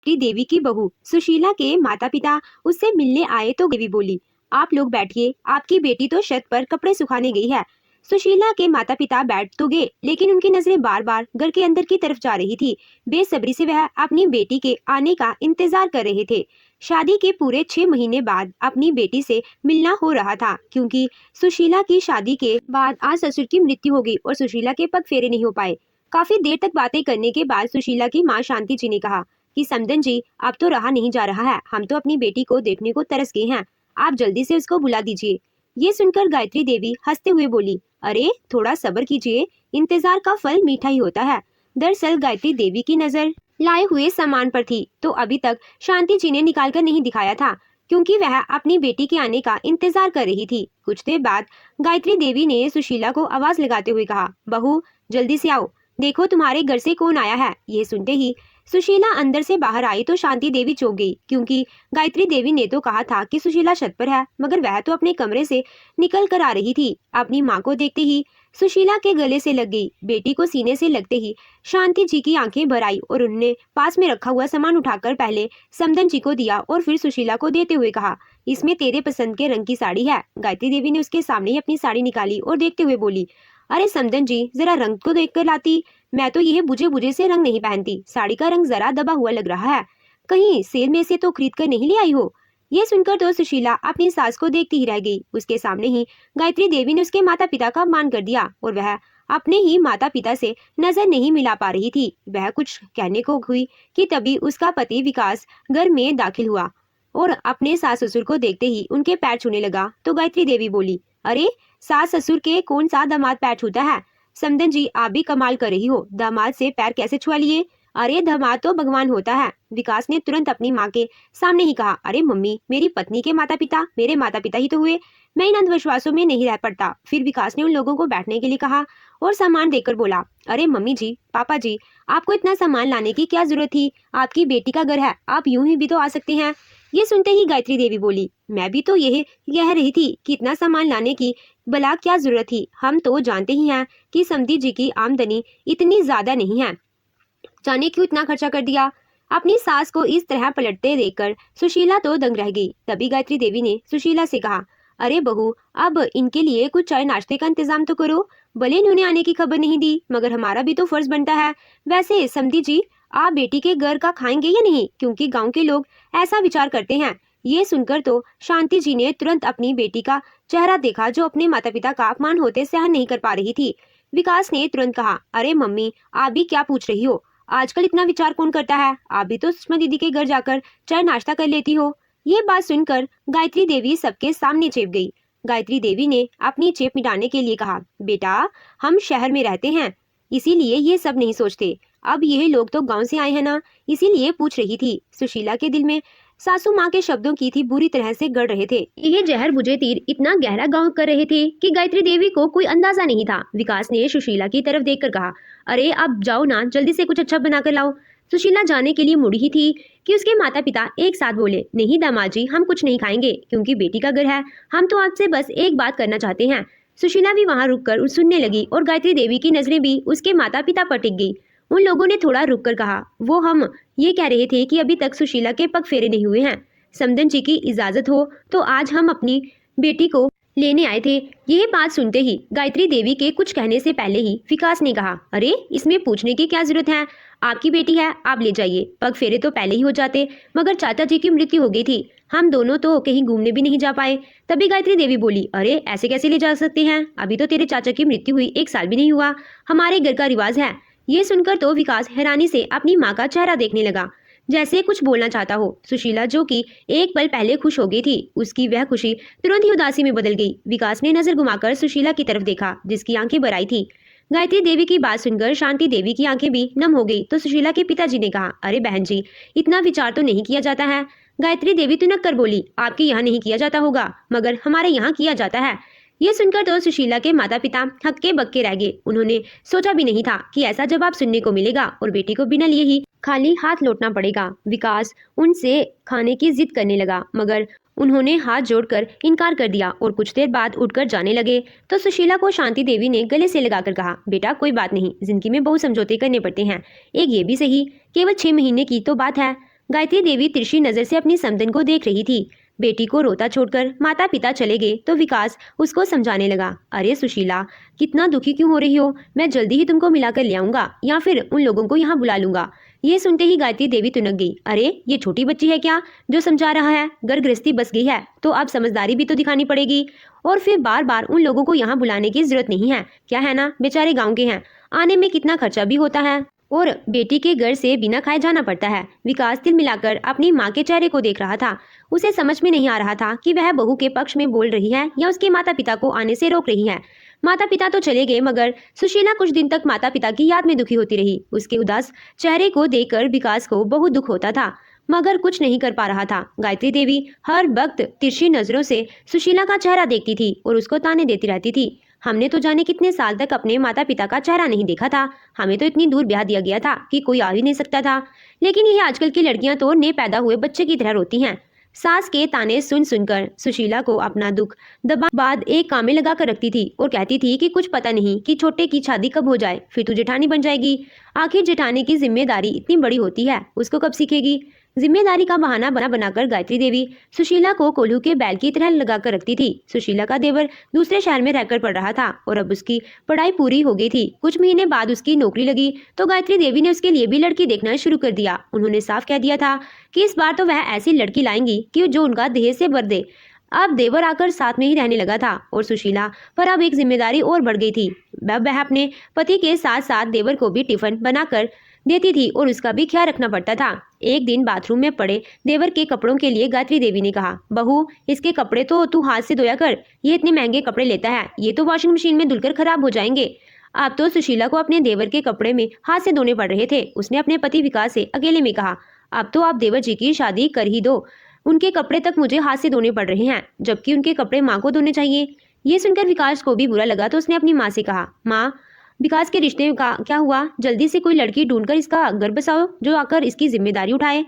गायत्री देवी की बहू सुशीला के माता पिता उससे मिलने आए तो देवी बोली, आप लोग बैठिए, आपकी बेटी तो छत पर कपड़े सुखाने गई है। सुशीला के माता पिता बैठ तो गए, लेकिन उनकी नजरें बार बार घर के अंदर की तरफ जा रही थी। बेसब्री से वह अपनी बेटी के आने का इंतजार कर रहे थे। शादी के पूरे 6 महीने बाद अपनी बेटी से मिलना हो रहा था, क्योंकि सुशीला की शादी के बाद आज ससुर की मृत्यु हो गई और सुशीला के पग फेरे नहीं हो पाए। काफी देर तक बातें करने के बाद सुशीला की माँ शांति जी ने कहा कि समदन जी, अब तो रहा नहीं जा रहा है, हम तो अपनी बेटी को देखने को तरस गए हैं, आप जल्दी से उसको बुला दीजिए। ये सुनकर गायत्री देवी हंसते हुए बोली, अरे थोड़ा सब्र कीजिए, इंतजार का फल मीठा ही होता है। दरअसल गायत्री देवी की नजर लाए हुए सामान पर थी, तो अभी तक शांति जी ने निकाल कर नहीं दिखाया था, क्योंकि वह अपनी बेटी के आने का इंतजार कर रही थी। कुछ देर बाद गायत्री देवी ने सुशीला को आवाज लगाते हुए कहा, बहू जल्दी से आओ, देखो तुम्हारे घर से कौन आया है। यह सुनते ही सुशीला अंदर से बाहर आई तो शांति देवी चौंक गई, क्योंकि गायत्री देवी ने तो कहा था कि सुशीला छत पर है, मगर वह तो अपने कमरे से निकल कर आ रही थी। अपनी माँ को देखते ही सुशीला के गले से लग गई। बेटी को सीने से लगते ही शांति जी की आंखें भर आई और उन्होंने पास में रखा हुआ सामान उठाकर पहले समदन जी को दिया और फिर सुशीला को देते हुए कहा, इसमें तेरे पसंद के रंग की साड़ी है। गायत्री देवी ने उसके सामने ही अपनी साड़ी निकाली और देखते हुए बोली, अरे समदन जी, जरा रंग को देख कर लाती, मैं तो यह बुझे बुझे से रंग नहीं पहनती, साड़ी का रंग जरा दबा हुआ लग रहा है, कहीं सेल में से तो खरीद कर नहीं ले आई हो। ये सुनकर तो सुशीला अपनी सास को देखती ही रह गई। उसके सामने ही गायत्री देवी ने उसके माता पिता का अपमान कर दिया और वह अपने ही माता पिता से नजर नहीं मिला पा रही थी। वह कुछ कहने को हुई कि तभी उसका पति विकास घर में दाखिल हुआ और अपने सास ससुर को देखते ही उनके पैर छूने लगा। तो गायत्री देवी बोली, अरे सास ससुर के कौन सा दामाद पैर छूता है। समदन जी, आप भी कमाल कर रही हो, दामाद से पैर कैसे छुआ लिए। अरे दामाद तो भगवान होता है। विकास ने तुरंत अपनी माँ के सामने ही कहा, अरे मम्मी, मेरी पत्नी के माता पिता मेरे माता पिता ही तो हुए, मैं इन अंधविश्वासों में नहीं रह पड़ता। फिर विकास ने उन लोगों को बैठने के लिए कहा और सामान देकर बोला, अरे मम्मी जी, पापा जी, आपको इतना सामान लाने की क्या जरूरत थी, आपकी बेटी का घर है, आप यूं ही भी तो आ सकते हैं। ये सुनते ही गायत्री देवी बोली, मैं भी तो यही कह रही थी कि इतना सामान लाने की भला क्या जरूरत थी। हम तो जानते ही हैं कि समधी जी की आमदनी इतनी ज्यादा नहीं है, जाने क्यों इतना खर्चा कर दिया। अपनी सास को इस तरह पलटते देखकर सुशीला तो दंग रह गई। तभी गायत्री देवी ने सुशीला से कहा, अरे बहू, अब इनके लिए कुछ चाय नाश्ते का इंतजाम तो करो। भले इन्होंने आने की खबर नहीं दी, मगर हमारा भी तो फर्ज बनता है। वैसे समधी जी, आप बेटी के घर का खाएंगे या नहीं, क्योंकि गांव के लोग ऐसा विचार करते हैं। ये सुनकर तो शांति जी ने तुरंत अपनी बेटी का चेहरा देखा, जो अपने माता पिता का अपमान होते सहन नहीं कर पा रही थी। विकास ने तुरंत कहा, अरे मम्मी, आप भी क्या पूछ रही हो, आजकल इतना विचार कौन करता है, आप भी तो सुषमा दीदी के घर जाकर चाय नाश्ता कर लेती हो। ये बात सुनकर गायत्री देवी सबके सामने चेप गई। गायत्री देवी ने अपनी चेप मिटाने के लिए कहा, बेटा, हम शहर में रहते हैं, इसीलिए ये सब नहीं सोचते। अब ये लोग तो गांव से आए हैं ना, इसीलिए पूछ रही थी। सुशीला के दिल में सासू माँ के शब्दों की थी बुरी तरह से गड़ रहे थे। ये जहर बुझे तीर इतना गहरा गांव कर रहे थे कि गायत्री देवी को कोई अंदाजा नहीं था। विकास ने सुशीला की तरफ देखकर कहा, अरे अब जाओ ना, जल्दी से कुछ अच्छा बनाकर लाओ। सुशीला जाने के लिए मुड़ी ही थी कि उसके माता पिता एक साथ बोले, नहीं दामाद जी, हम कुछ नहीं खाएंगे, क्योंकि बेटी का घर है, हम तो आपसे बस एक बात करना चाहते हैं। सुशीला भी वहां रुककर सुनने लगी और गायत्री देवी की नजरें भी उसके माता पिता पर टिक गई। उन लोगों ने थोड़ा रुक कर कहा, वो हम ये कह रहे थे कि अभी तक सुशीला के पग फेरे नहीं हुए हैं। समदन जी की इजाजत हो तो आज हम अपनी बेटी को लेने आए थे। यह बात सुनते ही गायत्री देवी के कुछ कहने से पहले ही विकास ने कहा, अरे इसमें पूछने की क्या जरूरत है, आपकी बेटी है, आप ले जाइए। पग फेरे तो पहले ही हो जाते, मगर चाचा जी की मृत्यु हो गई थी, हम दोनों तो कहीं घूमने भी नहीं जा पाए। तभी गायत्री देवी बोली, अरे ऐसे कैसे ले जा सकते हैं, अभी तो तेरे चाचा की मृत्यु हुई 1 साल भी नहीं हुआ, हमारे घर का रिवाज है। ये सुनकर तो विकास हैरानी से अपनी माँ का चेहरा देखने लगा, जैसे कुछ बोलना चाहता हो। सुशीला, जो कि एक पल पहले खुश हो गई थी, उसकी वह खुशी तुरंत ही उदासी में बदल गई। विकास ने नजर घुमाकर सुशीला की तरफ देखा, जिसकी आंखें भर आई थी। गायत्री देवी की बात सुनकर शांति देवी की आंखें भी नम हो गई। तो सुशीला के पिताजी ने कहा, अरे बहन जी, इतना विचार तो नहीं किया जाता है। गायत्री देवी तुनक कर बोली, आपके यहाँ नहीं किया जाता होगा, मगर हमारे यहाँ किया जाता है। ये सुनकर तो सुशीला के माता पिता हक्के बक्के रह गए। उन्होंने सोचा भी नहीं था कि ऐसा जवाब सुनने को मिलेगा और बेटी को बिना लिए ही खाली हाथ लौटना पड़ेगा। विकास उनसे खाने की जिद करने लगा, मगर उन्होंने हाथ जोड़कर इनकार कर दिया और कुछ देर बाद उठकर जाने लगे। तो सुशीला को शांति देवी ने गले से लगाकर कहा, बेटा कोई बात नहीं, जिंदगी में बहुत समझौते करने पड़ते हैं, एक ये भी सही, केवल 6 महीने की तो बात है, गायत्री देवी तिरछी नजर से अपनी समधन को देख रही थी। बेटी को रोता छोड़कर माता पिता चले गए तो विकास उसको समझाने लगा। अरे सुशीला, कितना दुखी क्यों हो रही हो? मैं जल्दी ही तुमको मिलाकर ले आऊंगा या फिर उन लोगों को यहाँ बुला लूंगा। ये सुनते ही गायत्री देवी तुनक गई। अरे ये छोटी बच्ची है क्या जो समझा रहा है? घर गृहस्थी बस गई है तो अब समझदारी भी तो दिखानी पड़ेगी। और फिर बार बार उन लोगों को यहाँ बुलाने की जरूरत नहीं है, क्या है ना? बेचारे गाँव के हैं, आने में कितना खर्चा भी होता है और बेटी के घर से बिना खाए जाना पड़ता है। विकास तिल मिलाकर अपनी माँ के चेहरे को देख रहा था। उसे समझ में नहीं आ रहा था कि वह बहू के पक्ष में बोल रही है या उसके माता पिता को आने से रोक रही है। माता पिता तो चले गए मगर सुशीला कुछ दिन तक माता पिता की याद में दुखी होती रही। उसके उदास चेहरे को देखकर विकास को बहुत दुख होता था मगर कुछ नहीं कर पा रहा था। गायत्री देवी हर वक्त तिरछी नजरों से सुशीला का चेहरा देखती थी और उसको ताने देती रहती थी। हमने तो जाने कितने साल तक अपने माता पिता का चेहरा नहीं देखा था। हमें तो इतनी दूर ब्याह दिया गया था कि कोई आ ही नहीं सकता था। लेकिन ये आजकल की लड़कियां तो नए पैदा हुए बच्चे की तरह रोती हैं। सास के ताने सुन सुनकर सुशीला को अपना दुख दबा बाद एक काम में लगा कर रखती थी और कहती थी कि कुछ पता नहीं कि छोटे की शादी कब हो जाए, फिर तू जेठानी बन जाएगी। आखिर जेठानी की जिम्मेदारी इतनी बड़ी होती है, उसको कब सीखेगी? जिम्मेदारी का बहाना बनाकर गायत्री देवी सुशीला को कोल्हू के बैल की तरह लगाकर रखती थी। सुशीला का देवर दूसरे शहर में रहकर पढ़ रहा था और अब उसकी पढ़ाई पूरी हो गई थी। कुछ महीने बाद उसकी नौकरी लगी तो गायत्री देवी ने उसके लिए भी लड़की देखना शुरू कर दिया। उन्होंने साफ कह दिया था कि इस बार तो वह ऐसी लड़की लाएंगी कि जो उनका दहेज से भर दे। अब देवर आकर साथ में ही रहने लगा था और सुशीला पर अब एक जिम्मेदारी और बढ़ गई थी। वह अपने पति के साथ साथ देवर को भी टिफिन बनाकर देती थी और उसका भी ख्याल रखना पड़ता था। एक दिन बाथरूम में पड़े देवर के कपड़ों के लिए गायत्री देवी ने कहा, बहू इसके कपड़े तो तू हाथ से धोया कर, ये इतने महंगे कपड़े लेता है, ये तो वॉशिंग मशीन में धुलकर खराब हो जाएंगे। अब तो सुशीला को अपने देवर के कपड़े में हाथ से धोने पड़ रहे थे। उसने अपने पति विकास से अकेले में कहा, अब तो आप देवर जी की शादी कर ही दो, उनके कपड़े तक मुझे हाथ से धोने पड़ रहे हैं जबकि उनके कपड़े माँ को धोने चाहिए। ये सुनकर विकास को भी बुरा लगा तो उसने अपनी माँ से कहा, माँ विकास के रिश्ते का क्या हुआ? जल्दी से कोई लड़की ढूंढकर इसका घर बसाओ जो आकर इसकी जिम्मेदारी उठाए।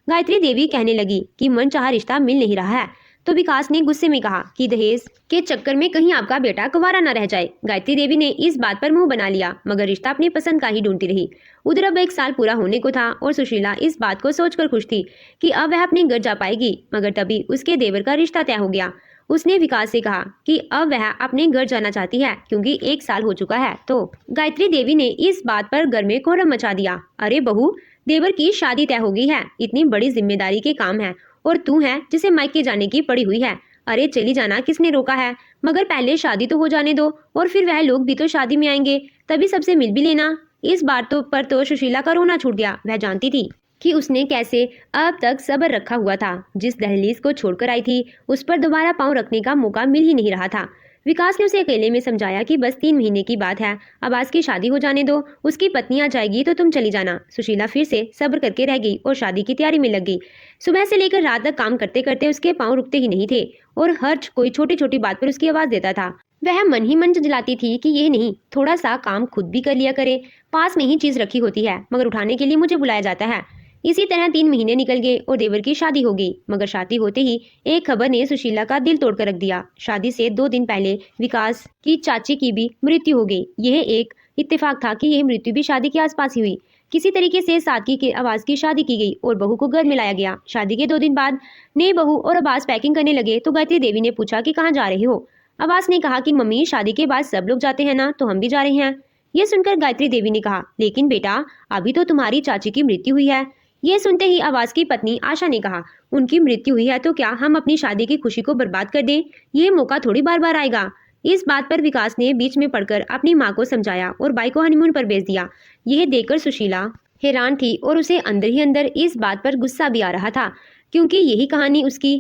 गायत्री देवी कहने लगी कि मन चाहा रिश्ता मिल नहीं रहा है। तो विकास ने गुस्से में कहा कि दहेज के चक्कर में कहीं आपका बेटा कुंवारा न रह जाए। गायत्री देवी ने इस बात पर मुंह बना लिया मगर रिश्ता अपनी पसंद का ही ढूंढती रही। उधर अब 1 साल पूरा होने को था और सुशीला इस बात को सोचकर खुश थी कि अब वह अपने घर जा पाएगी। मगर तभी उसके देवर का रिश्ता तय हो गया। उसने विकास से कहा कि अब वह अपने घर जाना चाहती है क्योंकि 1 साल हो चुका है। तो गायत्री देवी ने इस बात पर घर में कोहराम मचा दिया। अरे बहू, देवर की शादी तय हो गई है, इतनी बड़ी जिम्मेदारी के काम है और तू है जिसे मायके जाने की पड़ी हुई है। अरे चली जाना, किसने रोका है? मगर पहले शादी तो हो जाने दो और फिर वह लोग भी तो शादी में आएंगे, तभी सबसे मिल भी लेना। इस बात पर तो सुशीला का रोना छूट गया। वह जानती थी कि उसने कैसे अब तक सब्र रखा हुआ था। जिस दहलीज को छोड़कर आई थी उस पर दोबारा पांव रखने का मौका मिल ही नहीं रहा था। विकास ने उसे अकेले में समझाया कि बस 3 महीने की बात है, अब्बास की शादी हो जाने दो, उसकी पत्नी आ जाएगी तो तुम चली जाना। सुशीला फिर से सब्र करके रह गई और शादी की तैयारी में लग गई। सुबह से लेकर रात तक काम करते करते उसके पाँव रुकते ही नहीं थे और हर कोई छोटी छोटी बात पर उसकी आवाज़ देता था। वह मन ही मन जलाती थी कि ये नहीं, थोड़ा सा काम खुद भी कर लिया करे, पास में ही चीज़ रखी होती है मगर उठाने के लिए मुझे बुलाया जाता है। इसी तरह 3 महीने निकल गए और देवर की शादी हो गई। मगर शादी होते ही एक खबर ने सुशीला का दिल तोड़कर रख दिया। शादी से 2 दिन पहले विकास की चाची की भी मृत्यु हो गई। यह एक इत्तेफाक था कि यह मृत्यु भी शादी के आसपास ही हुई। किसी तरीके से सादगी के आवाज की शादी की गई और बहू को घर में लाया गया। शादी के 2 दिन बाद नई बहू और अब्बास पैकिंग करने लगे तो गायत्री देवी ने पूछा कि कहाँ जा रहे हो? अब्बास ने कहा कि मम्मी शादी के बाद सब लोग जाते हैं ना, तो हम भी जा रहे हैं। ये सुनकर गायत्री देवी ने कहा, लेकिन बेटा अभी तो तुम्हारी चाची की मृत्यु हुई है। ये सुनते ही अब्बास की पत्नी आशा ने कहा, उनकी मृत्यु हुई है तो क्या हम अपनी शादी की खुशी को बर्बाद कर दें? ये मौका थोड़ी बार बार आएगा। इस बात पर विकास ने बीच में पड़कर अपनी माँ को समझाया और बाई को हनीमून पर भेज दिया। यह देखकर सुशीला हैरान थी और उसे अंदर ही अंदर इस बात पर गुस्सा भी आ रहा था क्योंकि यही कहानी उसकी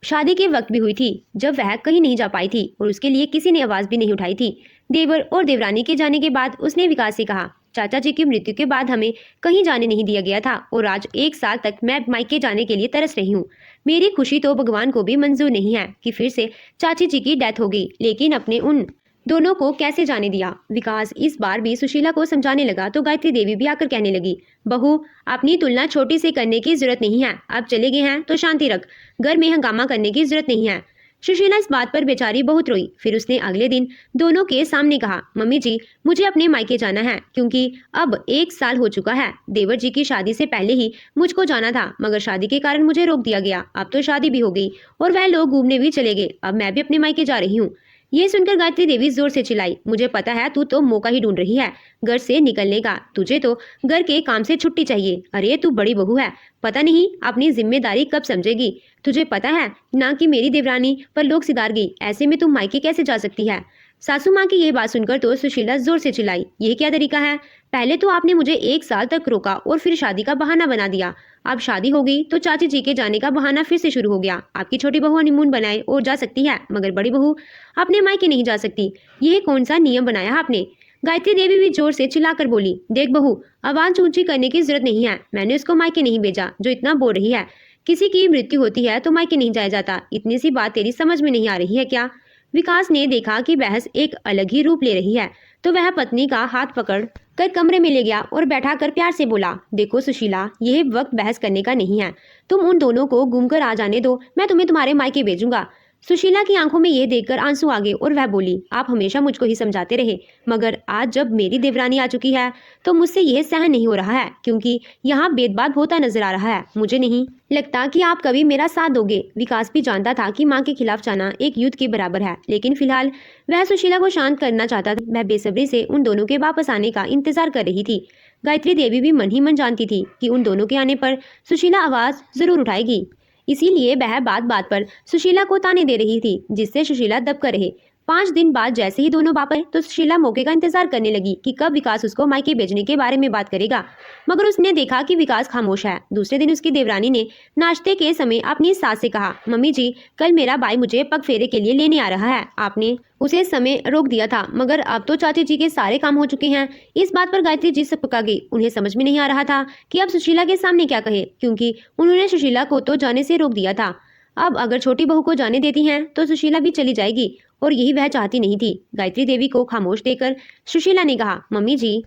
शादी के वक्त भी हुई थी जब वह कहीं नहीं जा पाई थी और उसके लिए किसी ने आवाज भी नहीं उठाई थी। देवर और देवरानी के जाने के बाद उसने विकास से कहा, चाचा जी की मृत्यु के बाद हमें कहीं जाने नहीं दिया गया था और आज 1 साल तक मैं मायके जाने के लिए तरस रही हूँ। मेरी खुशी तो भगवान को भी मंजूर नहीं है कि फिर से चाची जी की डेथ हो गई, लेकिन अपने उन दोनों को कैसे जाने दिया। विकास इस बार भी सुशीला को समझाने लगा तो गायत्री देवी भी आकर कहने लगी, बहू अपनी तुलना छोटी से करने की जरूरत नहीं है, अब चले गए हैं तो शांति रख, घर में हंगामा करने की जरूरत नहीं है। सुशीला इस बात पर बेचारी बहुत रोई। फिर उसने अगले दिन दोनों के सामने कहा, मम्मी जी मुझे अपने मायके जाना है क्योंकि अब 1 साल हो चुका है। देवर जी की शादी से पहले ही मुझको जाना था, मगर शादी के कारण मुझे रोक दिया गया। अब तो शादी भी हो गई और वह लोग घूमने भी चले गए। अब मैं भी अपने मायके जा रही हूँ। ये सुनकर गायत्री देवी जोर से चिल्लाई, मुझे पता है तू तो मौका ही ढूंढ रही है घर से निकलने का। तुझे तो घर के काम से छुट्टी चाहिए। अरे तू बड़ी बहू है, पता नहीं अपनी जिम्मेदारी कब समझेगी। तुझे पता है ना कि मेरी देवरानी पर लोग सिधार गई, ऐसे में तुम मायके कैसे जा सकती है। सासू माँ की यह बात सुनकर तो सुशीला जोर से चिल्लाई, यह क्या तरीका है। पहले तो आपने मुझे 1 साल तक रोका और फिर शादी का बहाना बना दिया। अब शादी हो गई तो चाची जी के जाने का बहाना फिर से शुरू हो गया। आपकी छोटी बहू हनीमून बनाए और जा सकती है, मगर बड़ी बहू अपने मायके नहीं जा सकती। यह कौन सा नियम बनाया आपने। गायत्री देवी भी जोर से चिल्लाकर बोली, देख बहू, आवाज ऊंची करने की जरूरत नहीं है। मैंने उसको मायके नहीं भेजा जो इतना बोल रही है। किसी की मृत्यु होती है तो मायके नहीं जाया जाता। इतनी सी बात तेरी समझ में नहीं आ रही है क्या। विकास ने देखा कि बहस एक अलग ही रूप ले रही है तो वह पत्नी का हाथ पकड़ कर कमरे में ले गया और बैठाकर प्यार से बोला, देखो सुशीला, यह वक्त बहस करने का नहीं है। तुम उन दोनों को घूमकर आ जाने दो, मैं तुम्हें तुम्हारे मायके भेजूंगा। सुशीला की आंखों में यह देखकर आंसू आ गए और वह बोली, आप हमेशा मुझको ही समझाते रहे, मगर आज जब मेरी देवरानी आ चुकी है तो मुझसे यह सहन नहीं हो रहा है, क्योंकि यहाँ भेदभाव होता नजर आ रहा है। मुझे नहीं लगता कि आप कभी मेरा साथ दोगे। विकास भी जानता था कि माँ के खिलाफ जाना एक युद्ध के बराबर है, लेकिन फिलहाल वह सुशीला को शांत करना चाहता था। वह बेसब्री से उन दोनों के वापस आने का इंतजार कर रही थी। गायत्री देवी भी मन ही मन जानती थी कि उन दोनों के आने पर सुशीला आवाज जरूर उठाएगी, इसीलिए वह बात बात पर सुशीला को ताने दे रही थी, जिससे सुशीला दब कर रहे। 5 दिन बाद जैसे ही दोनों वापस तो सुशीला मौके का इंतजार करने लगी कि कब विकास उसको मायके भेजने के बारे में बात करेगा, मगर उसने देखा कि विकास खामोश है। दूसरे दिन उसकी देवरानी ने नाश्ते के समय अपनी सास से कहा, मम्मी जी कल मेरा भाई मुझे पग फेरे के लिए लेने आ रहा है। आपने उसे समय रोक दिया था, मगर अब तो चाची जी के सारे काम हो चुके हैं। इस बात पर गायत्री जी सपका गई। उन्हें समझ में नहीं आ रहा था कि अब सुशीला के सामने क्या कहे, क्योंकि उन्होंने सुशीला को तो जाने से रोक दिया था। अब अगर छोटी बहू को जाने देती हैं तो सुशीला भी चली जाएगी, और यही वह चाहती नहीं थी। गायत्री देवी को खामोश देखकर सुशीला ने कहा, मम्मी जी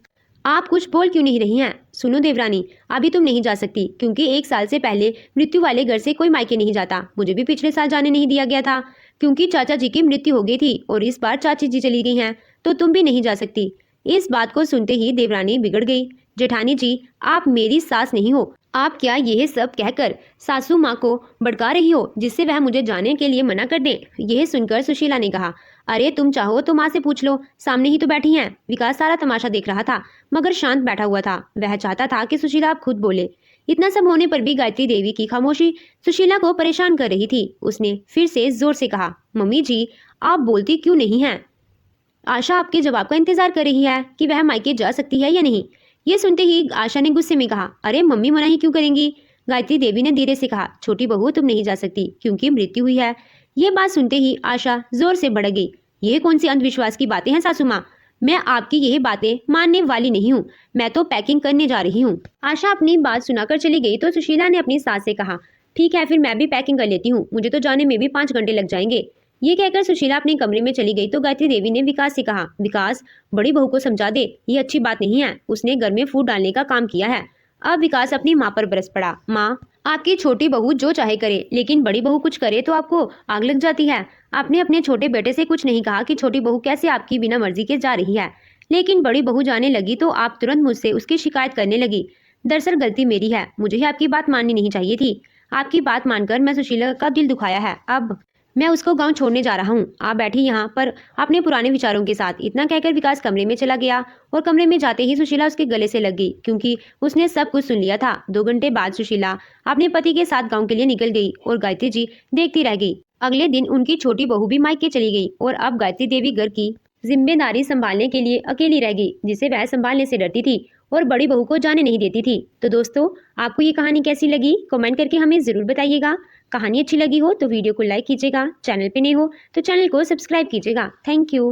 आप कुछ बोल क्यों नहीं रही हैं। सुनो देवरानी, अभी तुम नहीं जा सकती, क्योंकि 1 साल से पहले मृत्यु वाले घर से कोई मायके नहीं जाता। मुझे भी पिछले साल जाने नहीं दिया गया था, क्योंकि चाचा जी की मृत्यु हो गई थी, और इस बार चाची जी चली गई हैं तो तुम भी नहीं जा सकती। इस बात को सुनते ही देवरानी बिगड़ गई। जेठानी जी, आप मेरी सास नहीं हो। आप क्या यह सब कहकर सासू माँ को भड़का रही हो, जिससे वह मुझे जाने के लिए मना कर दें। यह सुनकर सुशीला ने कहा, अरे तुम चाहो तो माँ से पूछ लो, सामने ही तो बैठी हैं। विकास सारा तमाशा देख रहा था, मगर शांत बैठा हुआ था। वह चाहता था कि सुशीला अब खुद बोले। इतना सब होने पर भी गायत्री देवी की खामोशी सुशीला को परेशान कर रही थी। उसने फिर से जोर से कहा, मम्मी जी आप बोलती क्यों नहीं हैं। आशा आपके जवाब का इंतजार कर रही है कि वह मायके जा सकती है या नहीं। ये सुनते ही आशा ने गुस्से में कहा, अरे मम्मी मना ही क्यों करेंगी। गायत्री देवी ने धीरे से कहा, छोटी बहू तुम नहीं जा सकती क्योंकि मृत्यु हुई है। ये बात सुनते ही आशा जोर से भड़क गई। यह कौन सी अंधविश्वास की बातें हैं सासू माँ, मैं आपकी यह बातें मानने वाली नहीं हूँ। मैं तो पैकिंग करने जा रही हूँ। आशा अपनी बात सुनाकर चली गई तो सुशीला ने अपनी सास से कहा, ठीक है फिर मैं भी पैकिंग कर लेती हूँ, मुझे तो जाने में भी 5 घंटे लग जाएंगे। ये कहकर सुशीला अपने कमरे में चली गई तो गायत्री देवी ने विकास से कहा, विकास बड़ी बहू को समझा दे, ये अच्छी बात नहीं है। उसने घर में फूट डालने का काम किया है। अब विकास अपनी माँ पर बरस पड़ा, माँ आपकी छोटी बहू जो चाहे करे, लेकिन बड़ी बहू कुछ करे तो आपको आग लग जाती है। आपने अपने छोटे बेटे से कुछ नहीं कहा कि छोटी बहू कैसे आपकी बिना मर्जी के जा रही है, लेकिन बड़ी बहू जाने लगी तो आप तुरंत मुझसे उसकी शिकायत करने लगी। दरअसल गलती मेरी है, मुझे ही आपकी बात माननी नहीं चाहिए थी। आपकी बात मानकर मैं सुशीला का दिल दुखाया है। अब मैं उसको गांव छोड़ने जा रहा हूँ। आप बैठी यहाँ पर अपने पुराने विचारों के साथ। इतना कहकर विकास कमरे में चला गया और कमरे में जाते ही सुशीला उसके गले से लग गई, क्योंकि उसने सब कुछ सुन लिया था। 2 घंटे बाद सुशीला अपने पति के साथ गांव के लिए निकल गई और गायत्री जी देखती रह गई। अगले दिन उनकी छोटी बहू भी मायके चली गई और अब गायत्री देवी घर की जिम्मेदारी संभालने के लिए अकेली रह गई, जिसे वह संभालने से डरती थी और बड़ी बहू को जाने नहीं देती थी। तो दोस्तों, आपको ये कहानी कैसी लगी कमेंट करके हमें जरूर बताइएगा। कहानी अच्छी लगी हो तो वीडियो को लाइक कीजिएगा, चैनल पे नए हो तो चैनल को सब्सक्राइब कीजिएगा। Thank you.